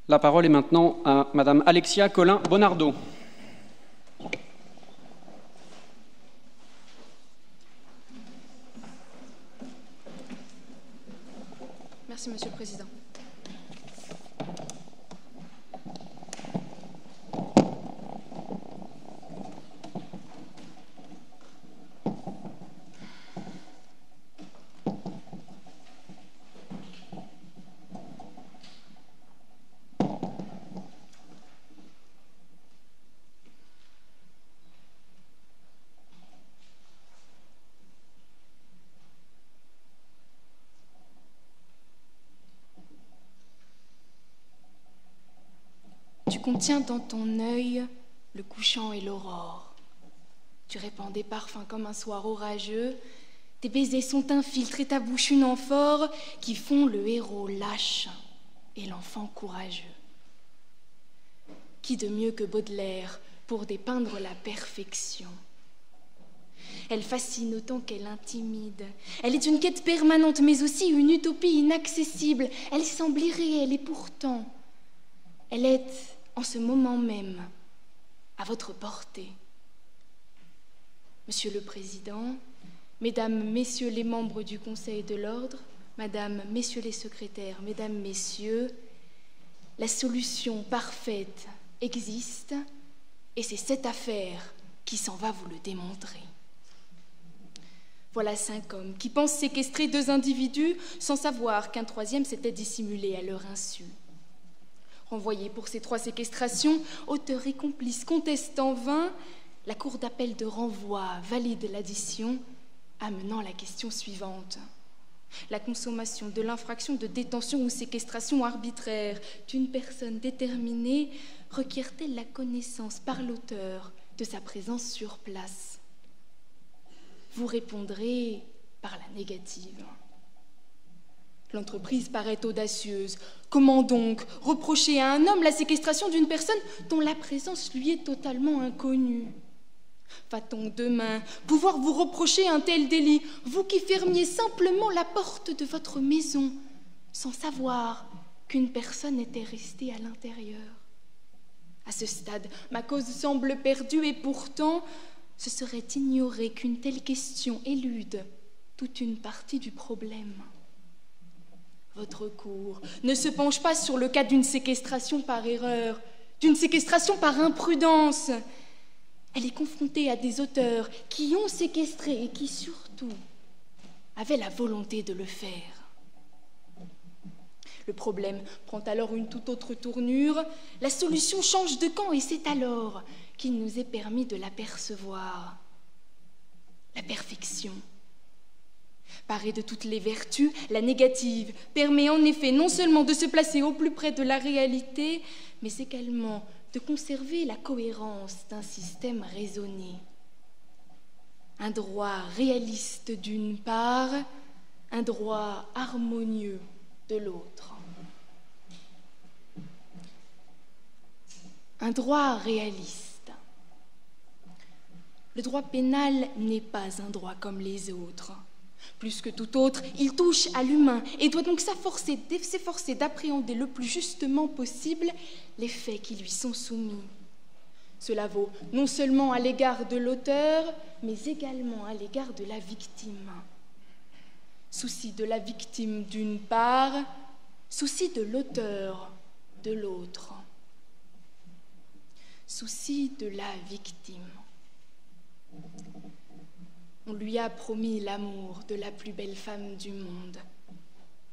La parole est maintenant à Madame Alexia Collin-Bonardo. Merci, Monsieur le Président. Tu contiens dans ton œil le couchant et l'aurore. Tu répands des parfums comme un soir orageux. Tes baisers sont infiltrés, ta bouche une amphore qui font le héros lâche et l'enfant courageux. Qui de mieux que Baudelaire pour dépeindre la perfection? Elle fascine autant qu'elle intimide. Elle est une quête permanente, mais aussi une utopie inaccessible. Elle semble irréelle et pourtant, elle est, en ce moment même, à votre portée. Monsieur le Président, Mesdames, Messieurs les membres du Conseil de l'Ordre, Madame, Messieurs les secrétaires, Mesdames, Messieurs, la solution parfaite existe et c'est cette affaire qui s'en va vous le démontrer. Voilà 5 hommes qui pensent séquestrer 2 individus sans savoir qu'un 3e s'était dissimulé à leur insu. Renvoyés pour ces 3 séquestrations, auteurs et complices contestent en vain, la cour d'appel de renvoi valide l'addition, amenant la question suivante. La consommation de l'infraction de détention ou séquestration arbitraire d'une personne déterminée requiert-elle la connaissance par l'auteur de sa présence sur place? Vous répondrez par la négative. L'entreprise paraît audacieuse. Comment donc reprocher à un homme la séquestration d'une personne dont la présence lui est totalement inconnue? Va-t-on demain pouvoir vous reprocher un tel délit, vous qui fermiez simplement la porte de votre maison, sans savoir qu'une personne était restée à l'intérieur? À ce stade, ma cause semble perdue et pourtant, ce serait ignorer qu'une telle question élude toute une partie du problème. Votre cour ne se penche pas sur le cas d'une séquestration par erreur, d'une séquestration par imprudence. Elle est confrontée à des auteurs qui ont séquestré et qui, surtout, avaient la volonté de le faire. Le problème prend alors une toute autre tournure. La solution change de camp et c'est alors qu'il nous est permis de l'apercevoir. La perfection. Parée de toutes les vertus, la négative permet en effet non seulement de se placer au plus près de la réalité, mais également de conserver la cohérence d'un système raisonné. Un droit réaliste d'une part, un droit harmonieux de l'autre. Un droit réaliste. Le droit pénal n'est pas un droit comme les autres. Plus que tout autre, il touche à l'humain et doit donc s'efforcer d'appréhender le plus justement possible les faits qui lui sont soumis. Cela vaut non seulement à l'égard de l'auteur, mais également à l'égard de la victime. Souci de la victime d'une part, souci de l'auteur de l'autre. Souci de la victime. On lui a promis l'amour de la plus belle femme du monde.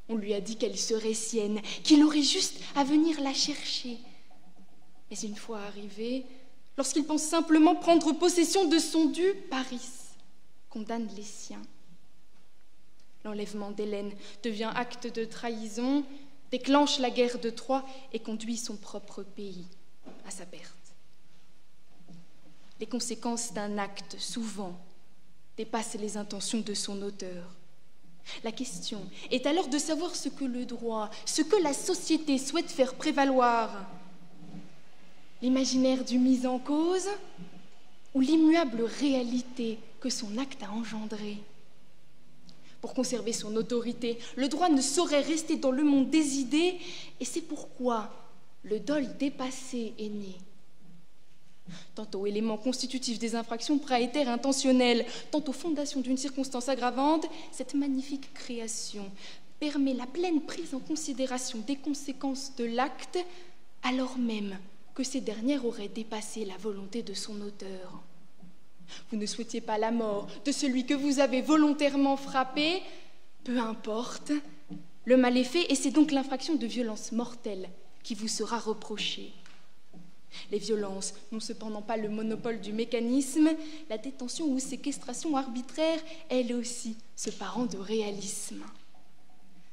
On lui a dit qu'elle serait sienne, qu'il aurait juste à venir la chercher. Mais une fois arrivé, lorsqu'il pense simplement prendre possession de son dû, Paris condamne les siens. L'enlèvement d'Hélène devient acte de trahison, déclenche la guerre de Troie et conduit son propre pays à sa perte. Les conséquences d'un acte, souvent, dépassent les intentions de son auteur. La question est alors de savoir ce que le droit, ce que la société souhaite faire prévaloir. L'imaginaire du mis en cause ou l'immuable réalité que son acte a engendrée. Pour conserver son autorité, le droit ne saurait rester dans le monde des idées et c'est pourquoi le dol dépassé est né. Tantôt élément constitutif des infractions praétaires intentionnelles, tantôt fondation d'une circonstance aggravante, cette magnifique création permet la pleine prise en considération des conséquences de l'acte, alors même que ces dernières auraient dépassé la volonté de son auteur. Vous ne souhaitiez pas la mort de celui que vous avez volontairement frappé, peu importe, le mal est fait et c'est donc l'infraction de violence mortelle qui vous sera reprochée. Les violences n'ont cependant pas le monopole du mécanisme, la détention ou séquestration arbitraire, elle aussi, se parent de réalisme.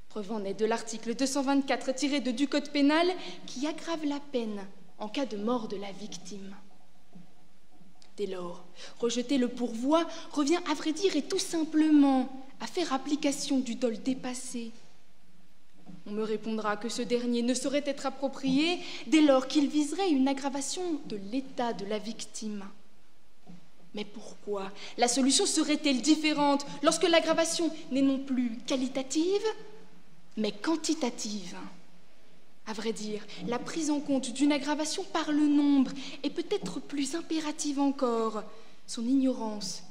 Preuve en est de l'article 224-2 du Code pénal qui aggrave la peine en cas de mort de la victime. Dès lors, rejeter le pourvoi revient à vrai dire et tout simplement à faire application du dol dépassé. On me répondra que ce dernier ne saurait être approprié dès lors qu'il viserait une aggravation de l'état de la victime. Mais pourquoi la solution serait-elle différente lorsque l'aggravation n'est non plus qualitative, mais quantitative? À vrai dire, la prise en compte d'une aggravation par le nombre est peut-être plus impérative encore, son ignorance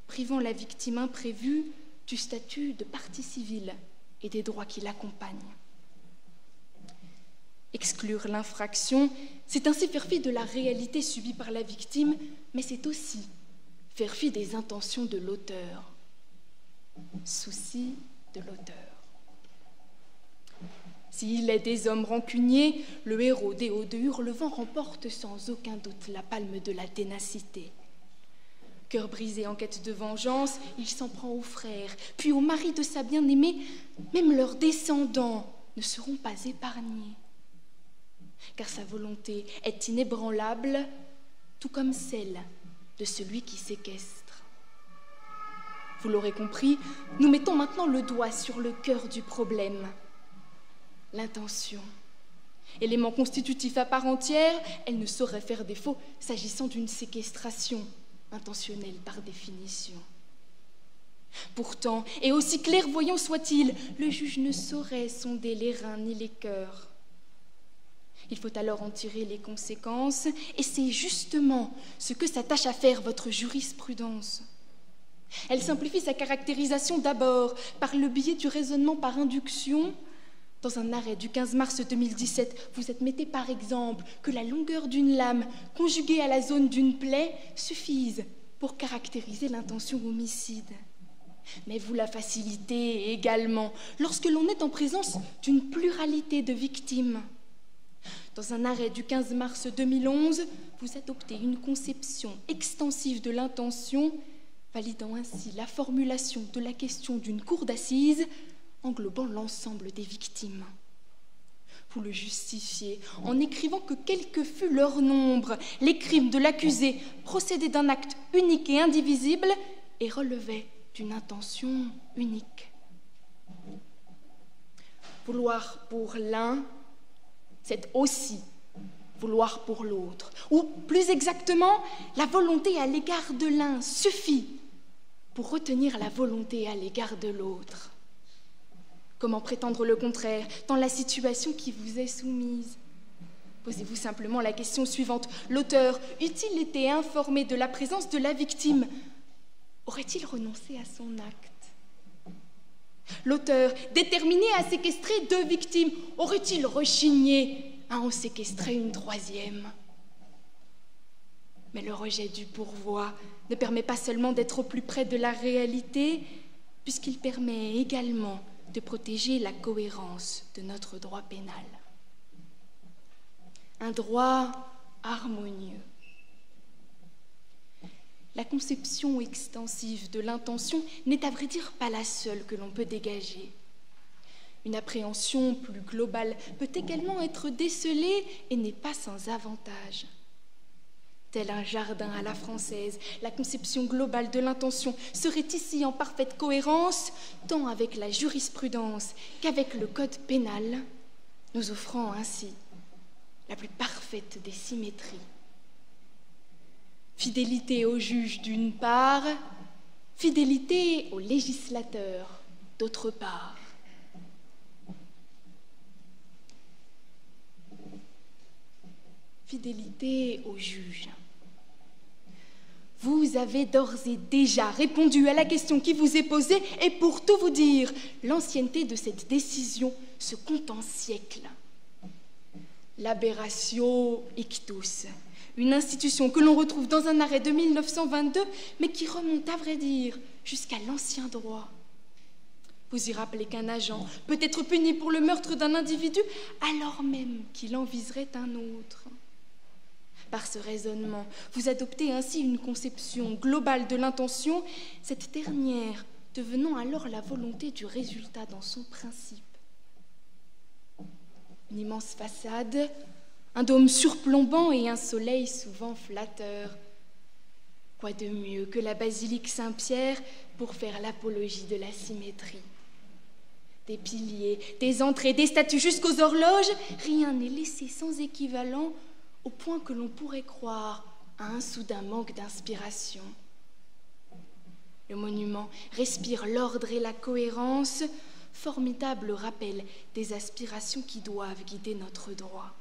privant la victime imprévue du statut de partie civile et des droits qui l'accompagnent. Exclure l'infraction, c'est ainsi faire fi de la réalité subie par la victime, mais c'est aussi faire fi des intentions de l'auteur. Souci de l'auteur. S'il est des hommes rancuniers, le héros des Hauts de Hurlevent remporte sans aucun doute la palme de la ténacité. Cœur brisé en quête de vengeance, il s'en prend aux frères, puis au mari de sa bien-aimée, même leurs descendants ne seront pas épargnés. Car sa volonté est inébranlable, tout comme celle de celui qui séquestre. Vous l'aurez compris, nous mettons maintenant le doigt sur le cœur du problème. L'intention. Élément constitutif à part entière, elle ne saurait faire défaut s'agissant d'une séquestration intentionnelle par définition. Pourtant, et aussi clairvoyant soit-il, le juge ne saurait sonder les reins ni les cœurs. Il faut alors en tirer les conséquences, et c'est justement ce que s'attache à faire votre jurisprudence. Elle simplifie sa caractérisation d'abord par le biais du raisonnement par induction. Dans un arrêt du 15 mars 2017, vous admettez par exemple que la longueur d'une lame conjuguée à la zone d'une plaie suffise pour caractériser l'intention homicide. Mais vous la facilitez également lorsque l'on est en présence d'une pluralité de victimes. Dans un arrêt du 15 mars 2011, vous adoptez une conception extensive de l'intention, validant ainsi la formulation de la question d'une cour d'assises englobant l'ensemble des victimes. Vous le justifiez en écrivant que quel que fût leur nombre, les crimes de l'accusé procédaient d'un acte unique et indivisible et relevaient d'une intention unique. Vouloir pour l'un, c'est aussi vouloir pour l'autre. Ou plus exactement, la volonté à l'égard de l'un suffit pour retenir la volonté à l'égard de l'autre. Comment prétendre le contraire dans la situation qui vous est soumise? Posez-vous simplement la question suivante. L'auteur eût-il été informé de la présence de la victime? Aurait-il renoncé à son acte? L'auteur, déterminé à séquestrer 2 victimes, aurait-il rechigné à en séquestrer une 3e? Mais le rejet du pourvoi ne permet pas seulement d'être au plus près de la réalité, puisqu'il permet également de protéger la cohérence de notre droit pénal. Un droit harmonieux. La conception extensive de l'intention n'est à vrai dire pas la seule que l'on peut dégager. Une appréhension plus globale peut également être décelée et n'est pas sans avantage. Tel un jardin à la française, la conception globale de l'intention serait ici en parfaite cohérence, tant avec la jurisprudence qu'avec le code pénal, nous offrant ainsi la plus parfaite des symétries. Fidélité au juge d'une part, fidélité au législateur d'autre part. Fidélité au juge. Vous avez d'ores et déjà répondu à la question qui vous est posée et pour tout vous dire, l'ancienneté de cette décision se compte en siècles. L'aberratio ictus, une institution que l'on retrouve dans un arrêt de 1922, mais qui remonte à vrai dire jusqu'à l'ancien droit. Vous y rappelez qu'un agent peut être puni pour le meurtre d'un individu alors même qu'il en viserait un autre. Par ce raisonnement, vous adoptez ainsi une conception globale de l'intention, cette dernière devenant alors la volonté du résultat dans son principe. Une immense façade, un dôme surplombant et un soleil souvent flatteur. Quoi de mieux que la basilique Saint-Pierre pour faire l'apologie de la symétrie? Des piliers, des entrées, des statues jusqu'aux horloges, rien n'est laissé sans équivalent au point que l'on pourrait croire à un soudain manque d'inspiration. Le monument respire l'ordre et la cohérence, formidable rappel des aspirations qui doivent guider notre droit.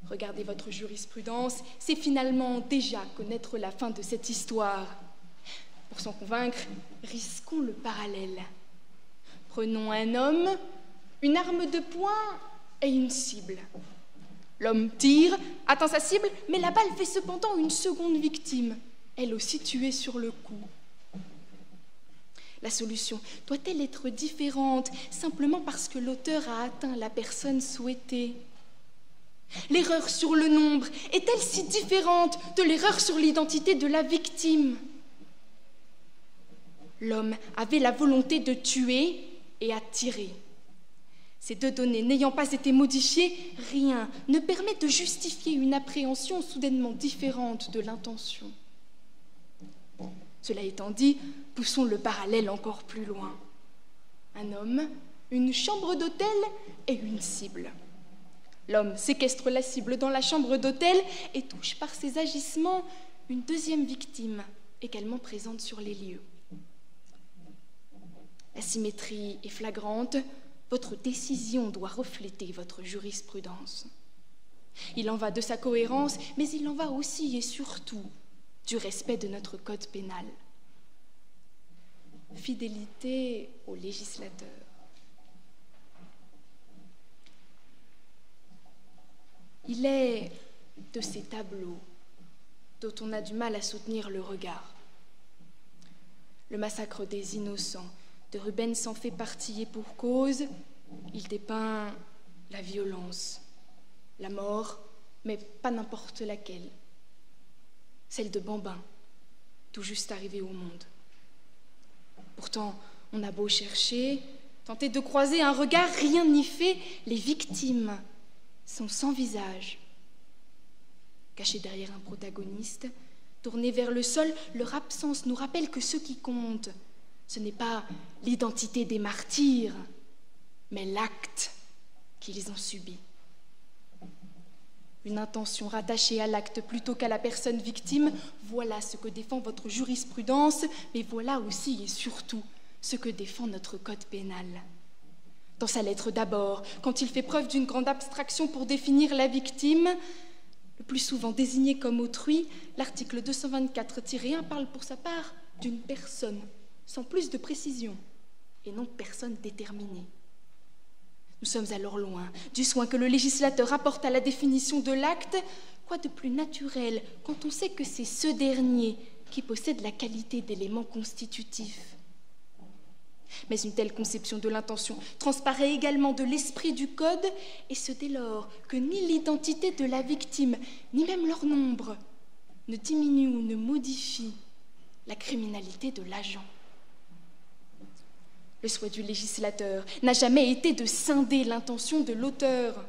Regardez votre jurisprudence, c'est finalement déjà connaître la fin de cette histoire. Pour s'en convaincre, risquons le parallèle. Prenons un homme, une arme de poing et une cible. L'homme tire, atteint sa cible, mais la balle fait cependant une seconde victime, elle aussi tuée sur le coup. La solution doit-elle être différente simplement parce que l'auteur a atteint la personne souhaitée? L'erreur sur le nombre est-elle si différente de l'erreur sur l'identité de la victime? L'homme avait la volonté de tuer et a tiré. Ces deux données n'ayant pas été modifiées, rien ne permet de justifier une appréhension soudainement différente de l'intention. Cela étant dit, poussons le parallèle encore plus loin. Un homme, une chambre d'hôtel et une cible. L'homme séquestre la cible dans la chambre d'hôtel et touche par ses agissements une deuxième victime, également présente sur les lieux. La symétrie est flagrante. Votre décision doit refléter votre jurisprudence. Il en va de sa cohérence, mais il en va aussi et surtout du respect de notre code pénal. Fidélité au législateur. Il est de ces tableaux dont on a du mal à soutenir le regard. Le massacre des innocents de Rubens s'en fait partie et pour cause. Il dépeint la violence, la mort, mais pas n'importe laquelle. Celle de Bambin, tout juste arrivé au monde. Pourtant, on a beau chercher, tenter de croiser un regard, rien n'y fait. Les victimes sont sans visage. Cachées derrière un protagoniste, tournées vers le sol, leur absence nous rappelle que ce qui compte, ce n'est pas l'identité des martyrs, mais l'acte qu'ils ont subi. Une intention rattachée à l'acte plutôt qu'à la personne victime, voilà ce que défend votre jurisprudence, mais voilà aussi et surtout ce que défend notre code pénal. Dans sa lettre d'abord, quand il fait preuve d'une grande abstraction pour définir la victime, le plus souvent désignée comme autrui, l'article 224-1 parle pour sa part d'une personne, sans plus de précision, et non personne déterminée. Nous sommes alors loin du soin que le législateur apporte à la définition de l'acte. Quoi de plus naturel quand on sait que c'est ce dernier qui possède la qualité d'élément constitutif? Mais une telle conception de l'intention transparaît également de l'esprit du Code, et ce dès lors que ni l'identité de la victime, ni même leur nombre, ne diminue ou ne modifie la criminalité de l'agent. Le souhait du législateur n'a jamais été de scinder l'intention de l'auteur.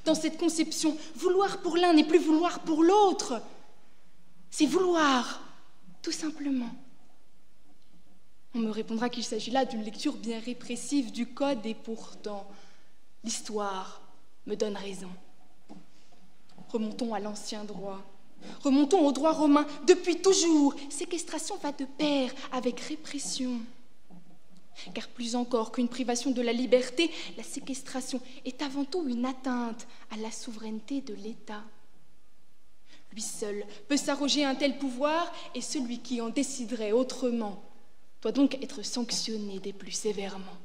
Dans cette conception, vouloir pour l'un n'est plus vouloir pour l'autre. C'est vouloir, tout simplement. On me répondra qu'il s'agit là d'une lecture bien répressive du Code, et pourtant, l'histoire me donne raison. Remontons à l'ancien droit. Remontons au droit romain. Depuis toujours, séquestration va de pair avec répression. Car plus encore qu'une privation de la liberté, la séquestration est avant tout une atteinte à la souveraineté de l'État. Lui seul peut s'arroger un tel pouvoir et celui qui en déciderait autrement doit donc être sanctionné des plus sévèrement.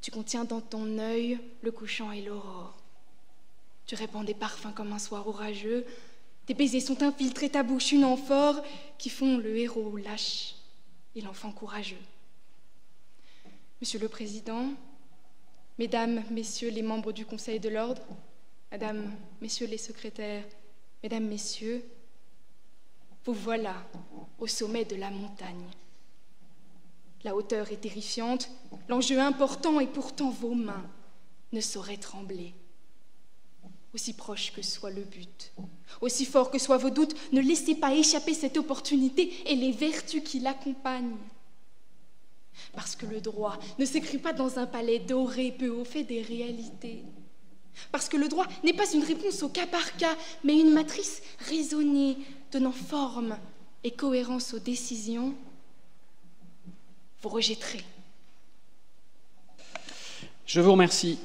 Tu contiens dans ton œil le couchant et l'aurore. Tu répands des parfums comme un soir orageux. Tes baisers sont infiltrés ta bouche, une amphore qui font le héros lâche et l'enfant courageux. Monsieur le Président, Mesdames, Messieurs les membres du Conseil de l'Ordre, Madame, Messieurs les secrétaires, Mesdames, Messieurs, vous voilà au sommet de la montagne. La hauteur est terrifiante, l'enjeu important et pourtant vos mains ne sauraient trembler. Aussi proche que soit le but, aussi fort que soient vos doutes, ne laissez pas échapper cette opportunité et les vertus qui l'accompagnent. Parce que le droit ne s'écrit pas dans un palais doré peu au fait des réalités. Parce que le droit n'est pas une réponse au cas par cas, mais une matrice raisonnée, donnant forme et cohérence aux décisions, vous rejetterez. Je vous remercie.